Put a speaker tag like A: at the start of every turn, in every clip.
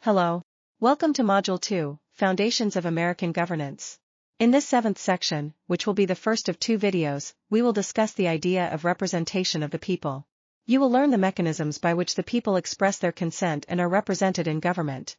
A: Hello. Welcome to Module 2, Foundations of American Governance. In this 7th section, which will be the first of 2 videos, we will discuss the idea of representation of the people. You will learn the mechanisms by which the people express their consent and are represented in government.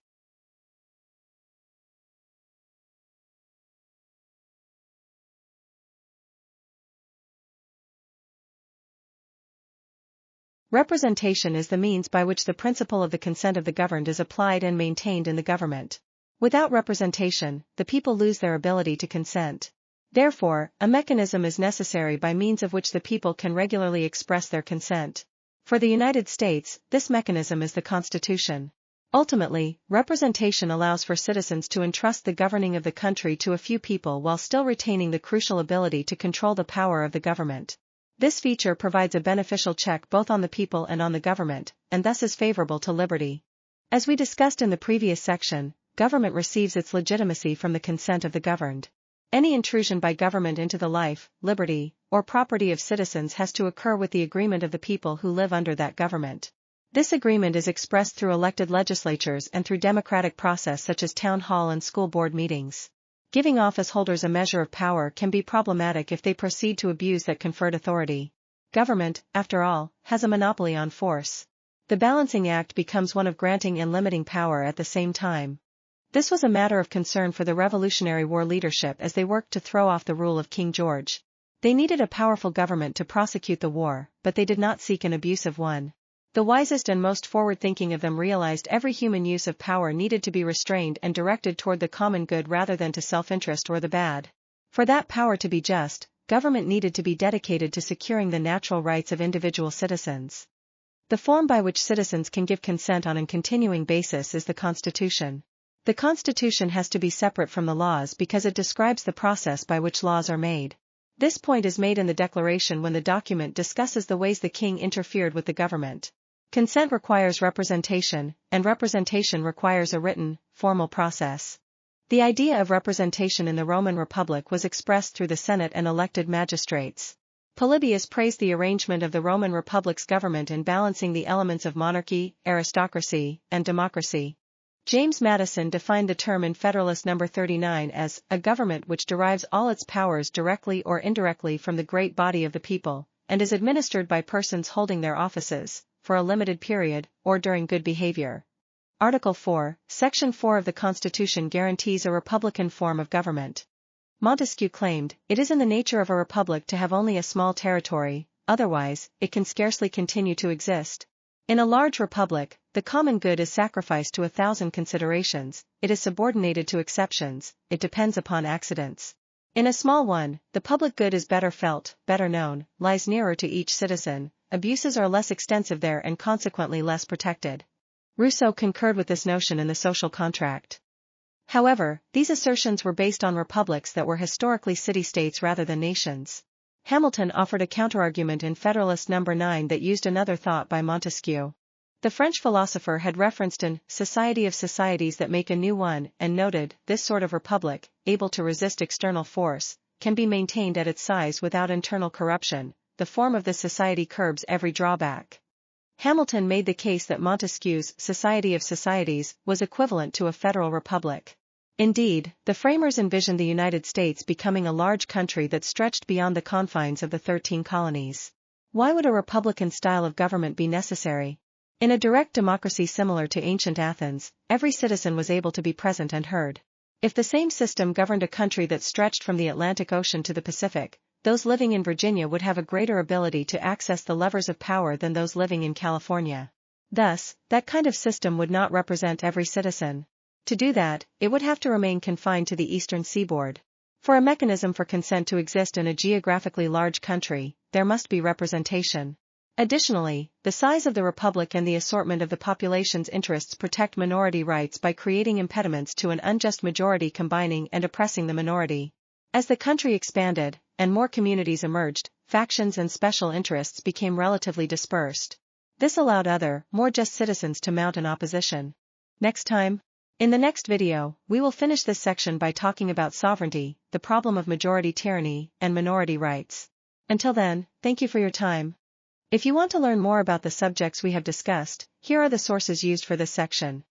A: Representation is the means by which the principle of the consent of the governed is applied and maintained in the government. Without representation, the people lose their ability to consent. Therefore, a mechanism is necessary by means of which the people can regularly express their consent. For the United States, this mechanism is the Constitution. Ultimately, representation allows for citizens to entrust the governing of the country to a few people while still retaining the crucial ability to control the power of the government. This feature provides a beneficial check both on the people and on the government, and thus is favorable to liberty. As we discussed in the previous section, government receives its legitimacy from the consent of the governed. Any intrusion by government into the life, liberty, or property of citizens has to occur with the agreement of the people who live under that government. This agreement is expressed through elected legislatures and through democratic process such as town hall and school board meetings. Giving office holders a measure of power can be problematic if they proceed to abuse that conferred authority. Government, after all, has a monopoly on force. The balancing act becomes one of granting and limiting power at the same time. This was a matter of concern for the Revolutionary War leadership as they worked to throw off the rule of King George. They needed a powerful government to prosecute the war, but they did not seek an abusive one. The wisest and most forward-thinking of them realized every human use of power needed to be restrained and directed toward the common good rather than to self-interest or the bad. For that power to be just, government needed to be dedicated to securing the natural rights of individual citizens. The form by which citizens can give consent on a continuing basis is the Constitution. The Constitution has to be separate from the laws because it describes the process by which laws are made. This point is made in the Declaration when the document discusses the ways the king interfered with the government. Consent requires representation, and representation requires a written, formal process. The idea of representation in the Roman Republic was expressed through the Senate and elected magistrates. Polybius praised the arrangement of the Roman Republic's government in balancing the elements of monarchy, aristocracy, and democracy. James Madison defined the term in Federalist No. 39 as a government which derives all its powers directly or indirectly from the great body of the people, and is administered by persons holding their offices, for a limited period, or during good behavior. Article 4, Section 4 of the Constitution guarantees a republican form of government. Montesquieu claimed, "It is in the nature of a republic to have only a small territory, otherwise, it can scarcely continue to exist. In a large republic, the common good is sacrificed to 1,000 considerations, it is subordinated to exceptions, it depends upon accidents. In a small one, the public good is better felt, better known, lies nearer to each citizen, abuses are less extensive there and consequently less protected." Rousseau concurred with this notion in the Social Contract. However, these assertions were based on republics that were historically city-states rather than nations. Hamilton offered a counterargument in Federalist No. 9 that used another thought by Montesquieu. The French philosopher had referenced an society of societies that make a new one, and noted, this sort of republic, able to resist external force, can be maintained at its size without internal corruption. The form of this society curbs every drawback. Hamilton made the case that Montesquieu's Society of Societies was equivalent to a federal republic. Indeed, the framers envisioned the United States becoming a large country that stretched beyond the confines of the 13 colonies. Why would a republican style of government be necessary? In a direct democracy similar to ancient Athens, every citizen was able to be present and heard. If the same system governed a country that stretched from the Atlantic Ocean to the Pacific, those living in Virginia would have a greater ability to access the levers of power than those living in California. Thus, that kind of system would not represent every citizen. To do that, it would have to remain confined to the eastern seaboard. For a mechanism for consent to exist in a geographically large country, there must be representation. Additionally, the size of the republic and the assortment of the population's interests protect minority rights by creating impediments to an unjust majority combining and oppressing the minority. As the country expanded, and more communities emerged, factions and special interests became relatively dispersed. This allowed other, more just citizens to mount an opposition. Next time? In the next video, we will finish this section by talking about sovereignty, the problem of majority tyranny, and minority rights. Until then, thank you for your time. If you want to learn more about the subjects we have discussed, here are the sources used for this section.